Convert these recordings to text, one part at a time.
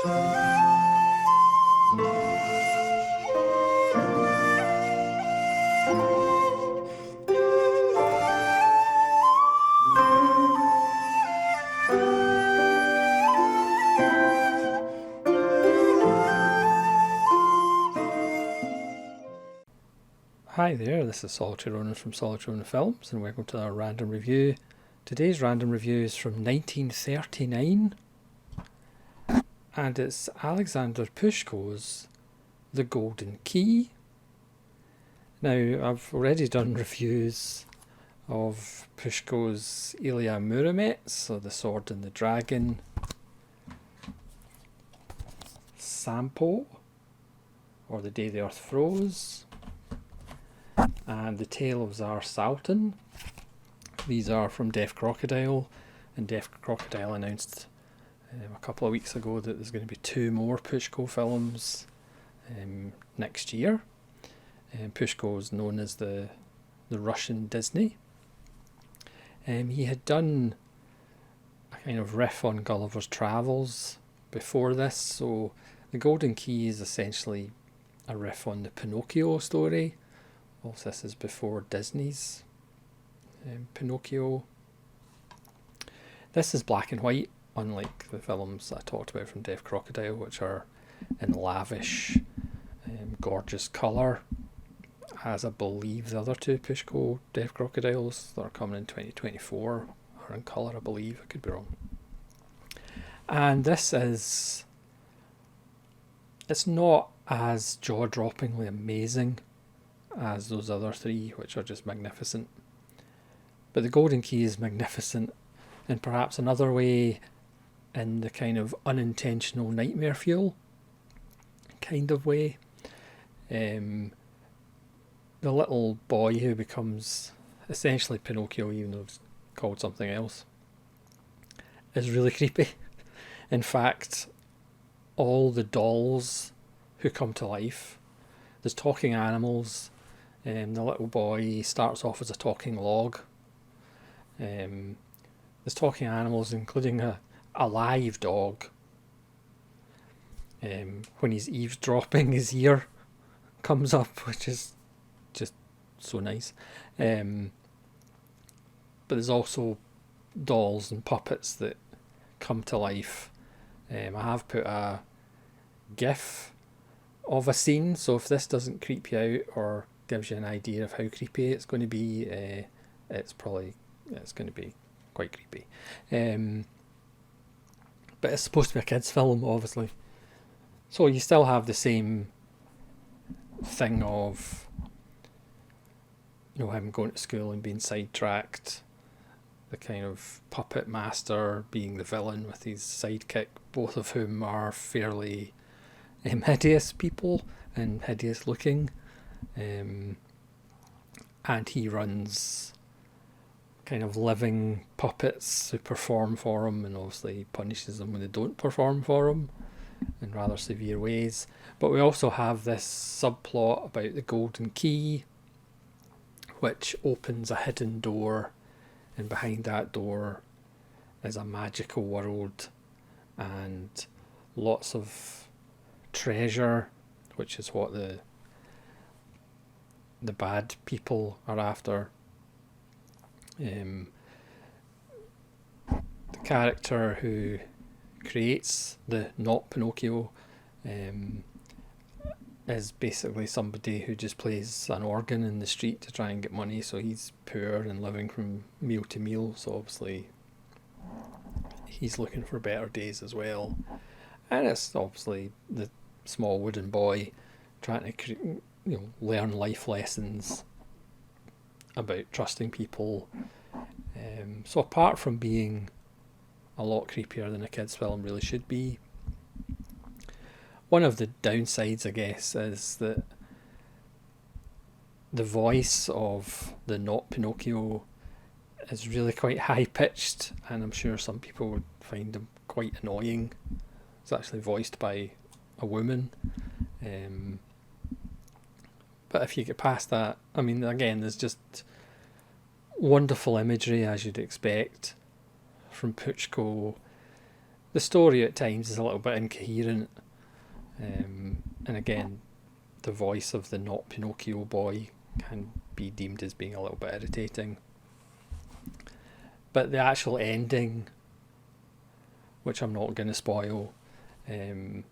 Hi there, this is Solitary Ronan from Solitary Ronan Films, and welcome to our random review. Today's random review is from 1939, and it's Alexander Ptushko's The Golden Key. Now, I've already done reviews of Ptushko's Ilya Muromets, so The Sword and the Dragon, Sampo, or The Day the Earth Froze, and The Tale of Tsar Saltan. These are from Deaf Crocodile, and Deaf Crocodile announced a couple of weeks ago that there's going to be 2 more Ptushko films next year. Ptushko is known as the Russian Disney. He had done a kind of riff on Gulliver's Travels before this, so The Golden Key is essentially a riff on the Pinnochio story. Also, this is before Disney's Pinnochio. This is black and white, unlike the films I talked about from Deaf Crocodile, which are in lavish, gorgeous colour, as I believe the other 2 Ptushko Deaf Crocodiles that are coming in 2024 are in colour, I believe. I could be wrong. And this is... it's not as jaw-droppingly amazing as those other 3, which are just magnificent. But The Golden Key is magnificent in perhaps another way, in the kind of unintentional nightmare fuel kind of way. The little boy who becomes essentially Pinocchio, even though it's called something else, is really creepy. In fact, all the dolls who come to life, there's talking animals. The little boy starts off as a talking log. There's talking animals, including a live dog. When he's eavesdropping, his ear comes up, which is just so nice. But there's also dolls and puppets that come to life. I have put a GIF of a scene, so if this doesn't creep you out or gives you an idea of how creepy it's going to be, it's going to be quite creepy. But it's supposed to be a kids' film, obviously, so you still have the same thing of, him going to school and being sidetracked, the kind of puppet master being the villain with his sidekick, both of whom are fairly hideous people and hideous looking, and he runs kind of living puppets who perform for him, and obviously punishes them when they don't perform for him in rather severe ways. But we also have this subplot about the Golden Key, which opens a hidden door, and behind that door is a magical world and lots of treasure, which is what the bad people are after. The character who creates the not Pinocchio is basically somebody who just plays an organ in the street to try and get money, so he's poor and living from meal to meal, so obviously he's looking for better days as well. And it's obviously the small wooden boy trying to learn life lessons about trusting people. So apart from being a lot creepier than a kids' film really should be, one of the downsides, I guess, is that the voice of the not Pinocchio is really quite high pitched, and I'm sure some people would find him quite annoying. It's actually voiced by a woman. But if you get past that, I mean, again, there's just wonderful imagery, as you'd expect from Ptushko. The story at times is a little bit incoherent, and again, the voice of the not Pinocchio boy can be deemed as being a little bit irritating. But the actual ending, which I'm not going to spoil, is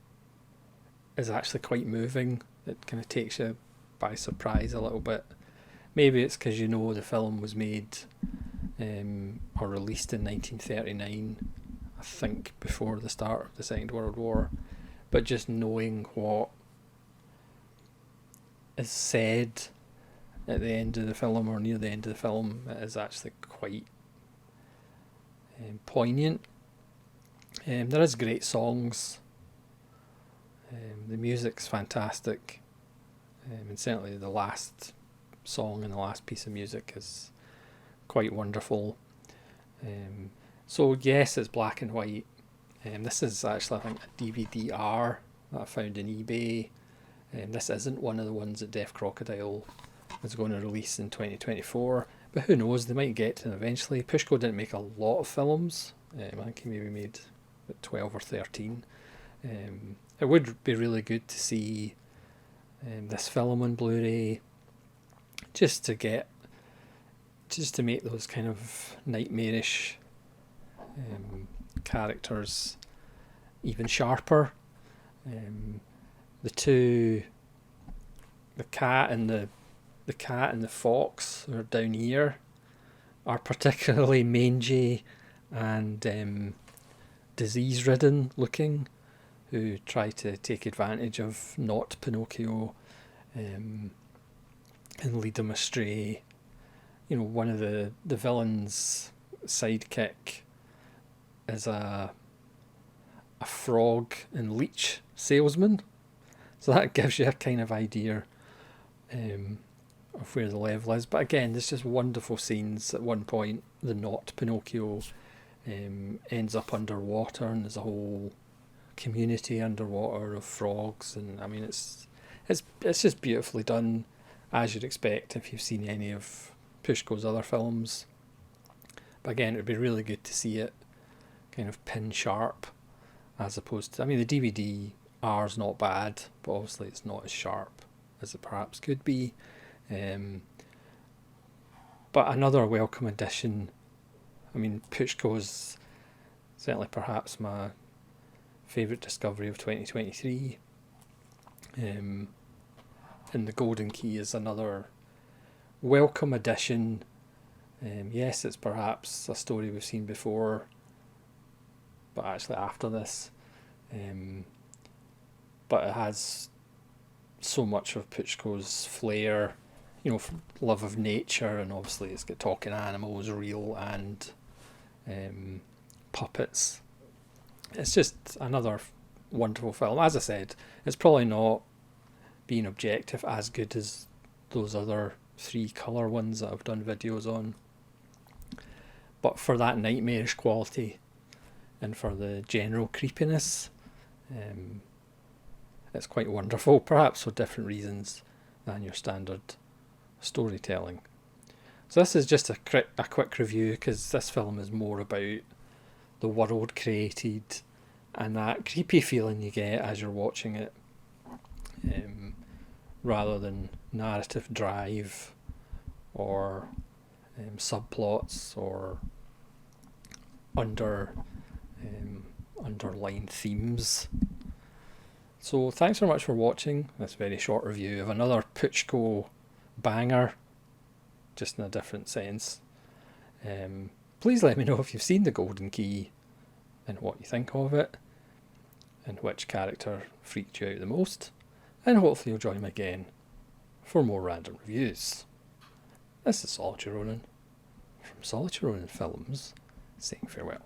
actually quite moving. It kind of takes you by surprise a little bit. Maybe it's because the film was made or released in 1939, I think before the start of the Second World War. But just knowing what is said at the end of the film or near the end of the film, it is actually quite poignant. There is great songs. The music's fantastic. And certainly the last song and the last piece of music is quite wonderful. So yes, it's black and white. This is actually, I think, a DVD-R that I found in eBay. This isn't one of the ones that Deaf Crocodile is going to release in 2024, but who knows, they might get to them eventually. Ptushko didn't make a lot of films. I think he maybe made 12 or 13. It would be really good to see this film on Blu-ray, just to make those kind of nightmarish characters even sharper. The cat and the fox who are down here are particularly mangy and disease-ridden looking, who try to take advantage of not Pinocchio and lead him astray. One of the villain's sidekick is a frog and leech salesman. So that gives you a kind of idea of where the level is. But again, there's just wonderful scenes. At one point, the not Pinocchio ends up underwater, and there's a whole community underwater of frogs, and I mean it's just beautifully done, as you'd expect if you've seen any of Ptushko's other films. But again, it would be really good to see it kind of pin sharp, as opposed to, I mean, the DVD-R is not bad, but obviously it's not as sharp as it perhaps could be. But another welcome addition. I mean, Ptushko is certainly perhaps my favourite discovery of 2023. And The Golden Key is another welcome addition. Yes, it's perhaps a story we've seen before, but actually after this. But it has so much of Ptushko's flair, love of nature, and obviously it's got talking animals, real and puppets. It's just another wonderful film. As I said, it's probably not, being objective, as good as those other 3 colour ones that I've done videos on. But for that nightmarish quality and for the general creepiness, it's quite wonderful, perhaps for different reasons than your standard storytelling. So this is just a quick review, because this film is more about the world created and that creepy feeling you get as you're watching it, rather than narrative drive or subplots or underlying themes. So thanks very much for watching this very short review of another Ptushko banger, just in a different sense. Please let me know if you've seen The Golden Key and what you think of it, and which character freaked you out the most, and hopefully you'll join me again for more random reviews. This is Solitary Ronin from Solitary Ronin Films, saying farewell.